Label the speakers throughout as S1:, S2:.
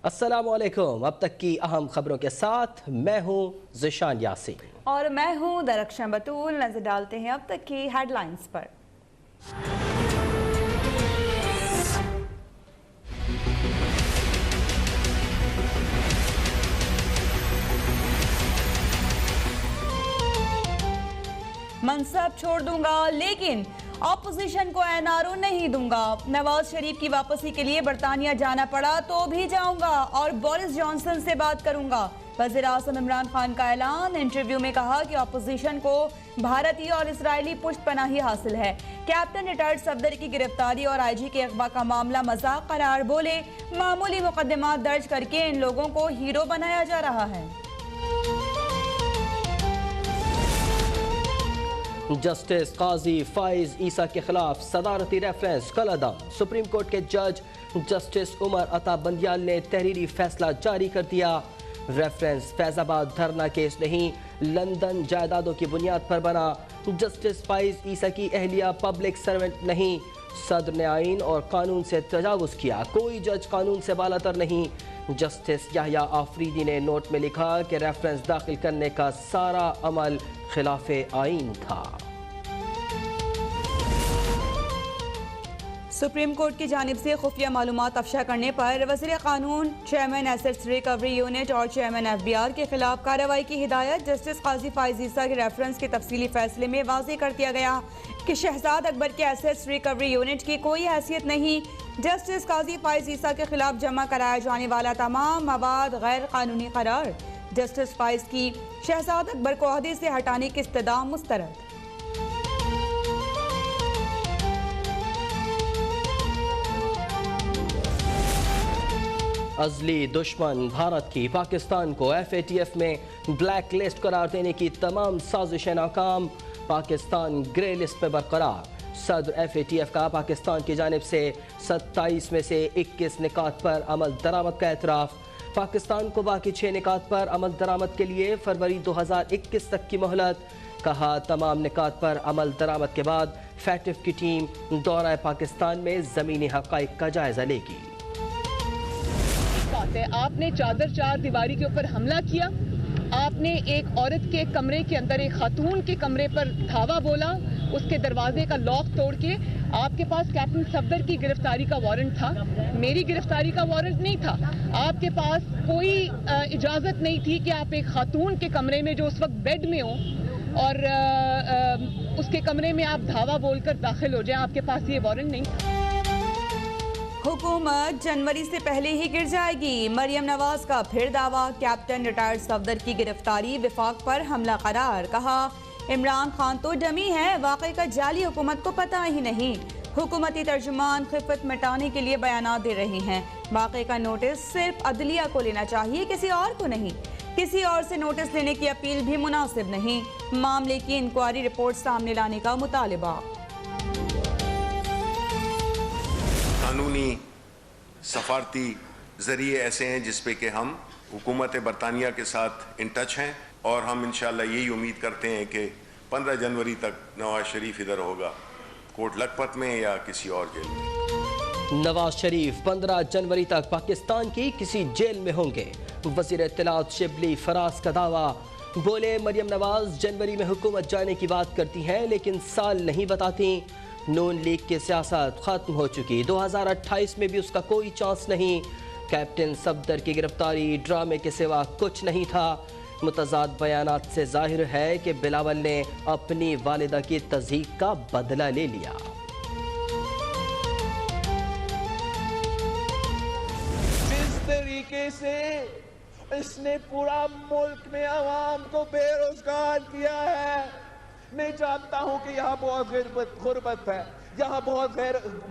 S1: अस्सलामुअलैकुम। अब तक की अहम खबरों के साथ मैं हूँ ज़िशान यासीन
S2: और मैं हूँ दरख्शां बतूल। नजर डालते हैं अब तक की हेडलाइंस पर। मनसब छोड़ दूंगा लेकिन ऑपोजिशन को एनआरओ नहीं दूंगा। नवाज शरीफ की वापसी के लिए बरतानिया जाना पड़ा तो भी जाऊंगा और बोरिस जॉनसन से बात करूंगा। वज़ीर आज़म इमरान खान का ऐलान। इंटरव्यू में कहा कि ऑपोजिशन को भारतीय और इसराइली पुष्टपनाही हासिल है। कैप्टन रिटायर्ड सफदर की गिरफ्तारी और आईजी के अगवा का मामला मजाक करार। बोले मामूली मुकदमा दर्ज करके इन लोगों को हीरो बनाया जा रहा है।
S1: जस्टिस काजी फाइज ईसा के खिलाफ सदारती रेफरेंस कलअदम। सुप्रीम कोर्ट के जज जस्टिस उमर अता बंदियाल ने तहरीरी फैसला जारी कर दिया। रेफरेंस फैजाबाद धरना केस नहीं, लंदन जायदादों की बुनियाद पर बना। जस्टिस फाइज ईसा की अहलिया पब्लिक सर्वेंट नहीं। सदर ने आइन और कानून से तजावुज़ किया, कोई जज कानून से बालातर नहीं। जस्टिस याह्या आफरीदी ने नोट में लिखा कि रेफरेंस दाखिल करने का सारा अमल खिलाफे आइन था।
S2: सुप्रीम कोर्ट की जानिब से खुफिया मालूमात अफशा करने पर वज़ीर कानून, चेयरमैन एसेट्स रिकवरी यूनिट और चेयरमैन FBI के खिलाफ कार्रवाई की हिदायत। जस्टिस काजी फाइज ईसा के रेफरेंस के तफसीली फैसले में वाज़ेह कर दिया गया कि शहजाद अकबर के एसेट्स रिकवरी यूनिट की कोई हैसियत नहीं। जस्टिस काजी फाइज ईसा के खिलाफ जमा कराया जाने वाला तमाम मवाद गैर कानूनी करार। जस्टिस फाइज की शहजाद अकबर को ओहदे से हटाने की इस्तदा मुस्तरद।
S1: अजली दुश्मन भारत की पाकिस्तान को FATF में ब्लैक लिस्ट करार देने की तमाम साजिशें नाकाम। पाकिस्तान ग्रे लिस्ट पर बरकरार। सदर FATF का पाकिस्तान की जानिब से 27 में से 21 निकात पर अमल दरामद का एतराफ़। पाकिस्तान को बाकी 6 निकात पर अमल दरामद के लिए फरवरी 2021 तक की मोहलत। कहा तमाम निकात पर अमल दरामद के बाद FATF की टीम दौरा पाकिस्तान में ज़मीनी हक़ाइक़ का जायज़ा लेगी।
S3: आपने चार दीवारी के ऊपर हमला किया, आपने एक औरत के कमरे के अंदर एक खातून के कमरे पर धावा बोला, उसके दरवाजे का लॉक तोड़ के। आपके पास कैप्टन सफदर की गिरफ्तारी का वारंट था, मेरी गिरफ्तारी का वारंट नहीं था। आपके पास कोई इजाजत नहीं थी कि आप एक खातून के कमरे में जो उस वक्त बेड में हो और उसके कमरे में आप धावा बोलकर दाखिल हो जाएं। आपके पास ये वारंट नहीं था।
S2: हुकूमत जनवरी से पहले ही गिर जाएगी। मरियम नवाज का फिर दावा। कैप्टन रिटायर्ड सफदर की गिरफ्तारी विफाक पर हमला करार। कहा इमरान खान तो डमी है, वाकई का जाली हुकूमत को पता ही नहीं। हुकूमती तर्जुमान खिफत मिटाने के लिए बयानात दे रहे हैं। वाकई का नोटिस सिर्फ अदलिया को लेना चाहिए, किसी और को नहीं। किसी और से नोटिस लेने की अपील भी मुनासिब नहीं। मामले की इंक्वायरी रिपोर्ट सामने लाने का मुतालिबा।
S4: कानूनी सफारती ज़रिए ऐसे हैं जिस पे कि हम हुकूमत बरतानिया के साथ इन टच हैं और हम इंशाअल्लाह यही उम्मीद करते हैं कि 15 जनवरी तक नवाज शरीफ इधर होगा, कोट लखपत में या किसी और जेल में।
S1: नवाज शरीफ 15 जनवरी तक पाकिस्तान की किसी जेल में होंगे। वज़ीर इत्तलात शिबली फराज का दावा। बोले मरियम नवाज जनवरी में हुकूमत जाने की बात करती हैं लेकिन साल नहीं बताती। नून लीग की सियासत खत्म हो चुकी, 2028 में भी उसका कोई चांस नहीं। कैप्टन सफदर की गिरफ्तारी ड्रामे के सिवा कुछ नहीं था। मुतज़ाद बयानात से जाहिर है कि बिलावल ने अपनी वालिदा की तज़हीक का बदला ले लिया।
S5: जिस तरीके से इसने पूरा मुल्क में आवाम को बेरोजगार किया है, मैं जानता हूं कि यहाँ बहुत गुर्बत है, यहाँ बहुत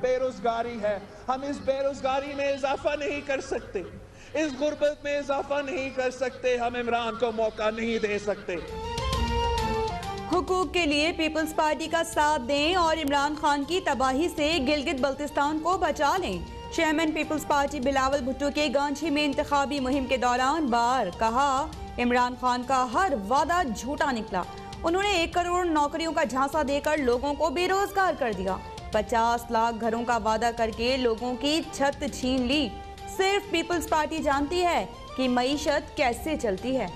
S5: बेरोजगारी है। हम इस बेरोजगारी में इजाफा नहीं कर सकते, इस गुर्बत में इजाफा नहीं कर सकते। हम इमरान को मौका नहीं दे सकते।
S2: हुकूक के लिए पीपल्स पार्टी का साथ दें और इमरान खान की तबाही से गिलगित बल्तिस्तान को बचा लें। चेयरमैन पीपल्स पार्टी बिलावल भुट्टो के गांची में इंतखाबी मुहिम के दौरान बार कहा इमरान खान का हर वादा झूठा निकला। उन्होंने 1 करोड़ नौकरियों का झांसा देकर लोगों को बेरोजगार कर दिया। 50 लाख घरों का वादा करके लोगों की छत छीन ली। सिर्फ पीपल्स पार्टी जानती है कि मईशत कैसे चलती है।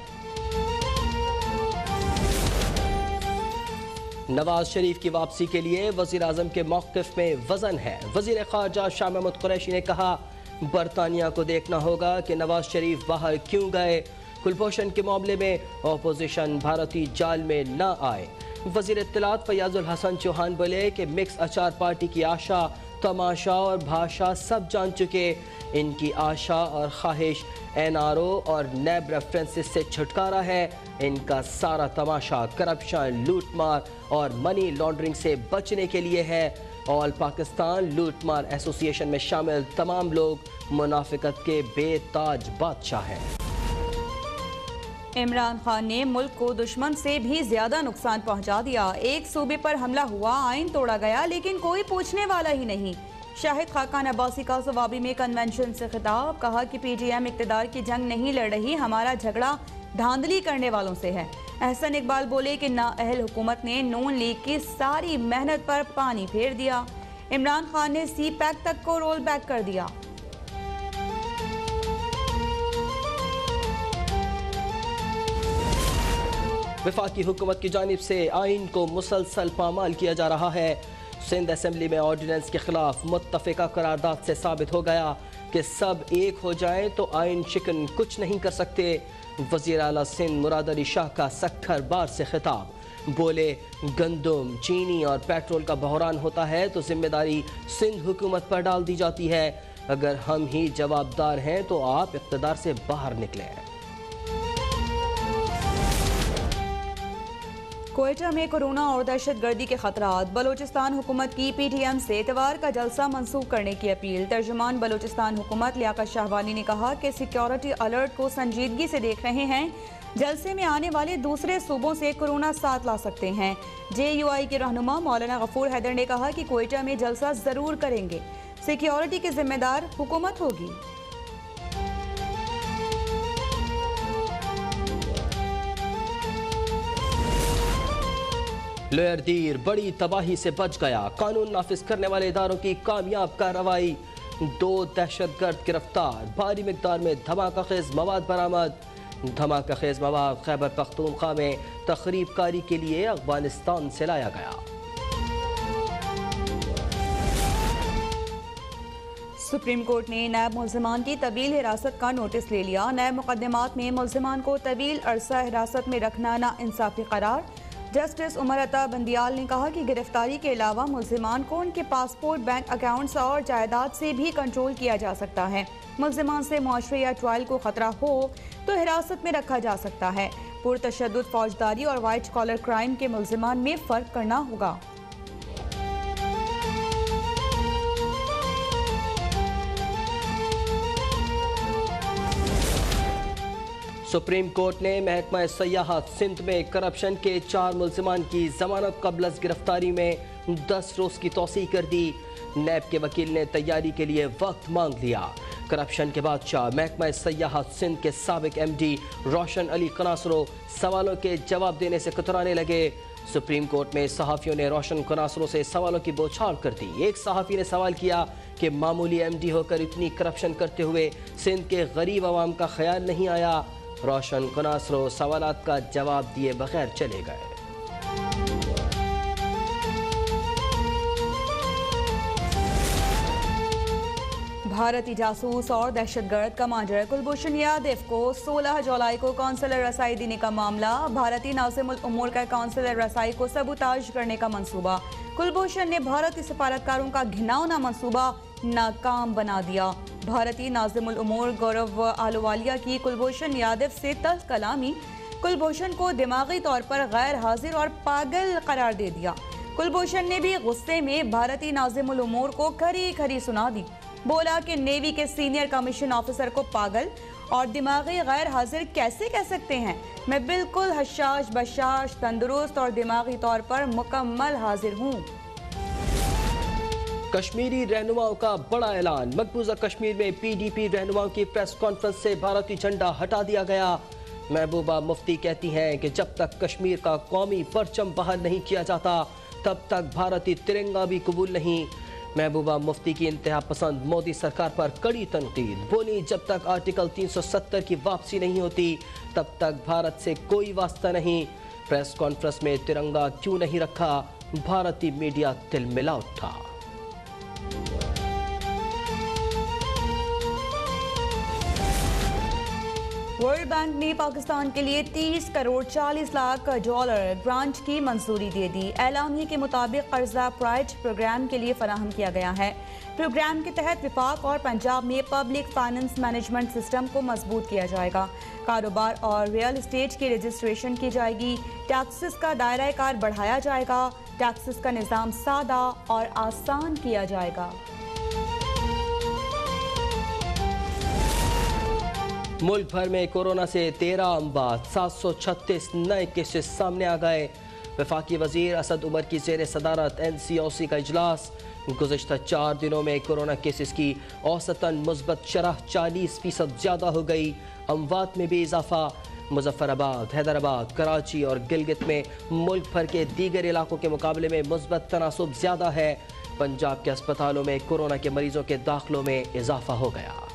S1: नवाज शरीफ की वापसी के लिए वजीर आजम के मौक़िफ़ में वजन है। वजीर ख़ारजा शाह महमूद कुरैशी ने कहा, बरतानिया को देखना होगा कि नवाज शरीफ बाहर क्यों गए। कुलभूषण के मामले में अपोजिशन भारतीय जाल में न आए। वजीर इत्तलात फयाजुल हसन चौहान बोले कि मिक्स अचार पार्टी की आशा, तमाशा और भाषा सब जान चुके। इनकी आशा और ख्वाहिश NRO और नैब रेफरेंसेस से छुटकारा है। इनका सारा तमाशा करप्शन, लूटमार और मनी लॉन्ड्रिंग से बचने के लिए है। ऑल पाकिस्तान लूटमार एसोसिएशन में शामिल तमाम लोग मुनाफिकत के बेताज बादशाह हैं।
S2: इमरान खान ने मुल्क को दुश्मन से भी ज्यादा नुकसान पहुंचा दिया। एक सूबे पर हमला हुआ, आइन तोड़ा गया, लेकिन कोई पूछने वाला ही नहीं। शाहिद खाकान अब्बासी का सवाबी में कन्वेंशन से खिताब, कहा कि PTM इक़्तिदार की जंग नहीं लड़ रही, हमारा झगड़ा धांधली करने वालों से है। एहसन इकबाल बोले कि नाअहल हुकूमत ने नून लीग की सारी मेहनत पर पानी फेर दिया। इमरान खान ने CPAC तक को रोल बैक कर दिया।
S1: वफाकी हुकूमत की जानिब से आइन को मुसलसल पामाल किया जा रहा है। सिंध असेंबली में ऑर्डिनेंस के खिलाफ मुत्तफ़िका करारदाद से साबित हो गया कि सब एक हो जाएं तो आइन शिकन कुछ नहीं कर सकते। वज़ीर आला सिंध मुराद अली शाह का सक्खर बार से खिताब, बोले गंदम, चीनी और पेट्रोल का बहरान होता है तो जिम्मेदारी सिंध हुकूमत पर डाल दी जाती है। अगर हम ही जवाबदार हैं तो आप इक़्तिदार से बाहर निकलें।
S2: क्वेटा में कोरोना और दहशतगर्दी के खतरात, बलोचिस्तान हुकूमत की PTM से इतवार का जलसा मंसूख करने की अपील। तर्जुमान बलोचिस्तान हुकूमत लियाकत शाहवानी ने कहा कि सिक्योरिटी अलर्ट को संजीदगी से देख रहे हैं। जलसे में आने वाले दूसरे सूबों से कोरोना साथ ला सकते हैं। JUI के रहनुमा मौलाना गफूर हैदर ने कहा कि क्वेटा में जलसा जरूर करेंगे, सिक्योरिटी की जिम्मेदार हुकूमत होगी।
S1: लोअर दीर बड़ी तबाही से बच गया, कानून नाफिज करने वाले इदारों की कामयाब कार्रवाई। 2 दहशतगर्द गिरफ्तार, भारी मिकदार में धमाका खेज मवाद बरामद। धमाका खेज मवाद खैबर पख्तूनख्वा में तखरीब कारी के लिए अफगानिस्तान से लाया गया।
S2: सुप्रीम कोर्ट ने नैब मुल्ज़िमान की तवील हिरासत का नोटिस ले लिया। नैब मुकदमात में मुल्ज़िमान को तवील अरसा हिरासत में रखना नाइंसाफी करार। जस्टिस उमर अता बंदियाल ने कहा कि गिरफ्तारी के अलावा मुल्ज़िमान को उनके पासपोर्ट, बैंक अकाउंट्स और जायदाद से भी कंट्रोल किया जा सकता है। मुल्ज़िमान से मुआशरे या ट्रायल को खतरा हो तो हिरासत में रखा जा सकता है। पुरतशद्दुद फौजदारी और वाइट कॉलर क्राइम के मुल्ज़िमान में फ़र्क करना होगा।
S1: सुप्रीम कोर्ट ने महकमा सयाहत सिंध में करप्शन के 4 मुल्ज़िमान की जमानत कबल गिरफ्तारी में 10 रोज़ की तौसीह कर दी। नैब के वकील ने तैयारी के लिए वक्त मांग लिया। करप्शन के बादशाह महकमा सयाहत सिंध के साबिक MD रोशन अली कनासरो सवालों के जवाब देने से कतराने लगे। सुप्रीम कोर्ट में सहाफ़ियों ने रोशन कनासरो से सवालों की बौछार कर दी। एक सहाफ़ी ने सवाल किया कि मामूली MD होकर इतनी करप्शन करते हुए सिंध के गरीब आवाम का ख्याल नहीं आया। रोशन कनासरो सवालात का जवाब दिए बगैर चले गए।
S2: भारतीय जासूस और दहशतगर्द कमांडर कुलभूषण यादव को 16 जुलाई को कौंसलर रसाई देने का मामला। भारतीय नाज़िमुल उमूर का कौंसलर रसाई को सबूताज करने का मंसूबा। कुलभूषण ने भारतीय सफारतकारों का घिनौना मंसूबा नाकाम बना दिया। भारतीय नाज़िमुल उमूर गौरव आलूवालिया की कुलभूषण यादव से तल्ख कलामी कुलभूषण को दिमागी तौर पर गैर हाजिर और पागल करार दे दिया। कुलभूषण ने भी गुस्से में भारतीय नाज़िमुल उमूर को खरी खरी सुना दी। बोला कि नेवी के सीनियर कमीशन ऑफिसर को पागल और दिमागी गैर हाजिर कैसे कह सकते हैं। मैं बिल्कुल हशाश बशाश, तंदुरुस्त और दिमागी तौर पर मुकम्मल हाजिर हूँ।
S1: कश्मीरी रहनुमाओं का बड़ा ऐलान। मकबूजा कश्मीर में PDP रहनुमाओं की प्रेस कॉन्फ्रेंस से भारतीय झंडा हटा दिया गया। महबूबा मुफ्ती कहती हैं कि जब तक कश्मीर का कौमी परचम बाहर नहीं किया जाता तब तक भारतीय तिरंगा भी कबूल नहीं। महबूबा मुफ्ती की इंतहा पसंद मोदी सरकार पर कड़ी तनकीद। बोली, जब तक आर्टिकल 370 की वापसी नहीं होती तब तक भारत से कोई वास्ता नहीं। प्रेस कॉन्फ्रेंस में तिरंगा क्यों नहीं रखा, भारतीय मीडिया तिलमिला उठा।
S2: वर्ल्ड बैंक ने पाकिस्तान के लिए 30 करोड़ 40 लाख डॉलर ग्रांट की मंजूरी दे दी। एलानिया के मुताबिक कर्जा प्राइज प्रोग्राम के लिए फराहम किया गया है। प्रोग्राम के तहत विफाक और पंजाब में पब्लिक फाइनेंस मैनेजमेंट सिस्टम को मजबूत किया जाएगा। कारोबार और रियल एस्टेट की रजिस्ट्रेशन की जाएगी। टैक्सेस का दायरा कार बढ़ाया जाएगा। टैक्सेस का निज़ाम सादा और आसान किया जाएगा।
S1: मुल्क भर में कोरोना से 13 अमवात, 736 नए केसेस सामने आ गए। वफाकी वजीर असद उमर की ज़ेर सदारत NCOC का इजलास। गुज़िश्ता 4 दिनों में कोरोना केसेस की औसतन मुस्बत शरह 40% ज़्यादा हो गई। अमवात में भी इजाफा। मुजफ्फराबाद, हैदराबाद, कराची और गिलगित में मुल्क भर के दीगर इलाकों के मुकाबले में मुस्बत तनासुब ज़्यादा है। पंजाब के अस्पतालों में कोरोना के मरीजों के दाखिलों में इजाफा हो गया।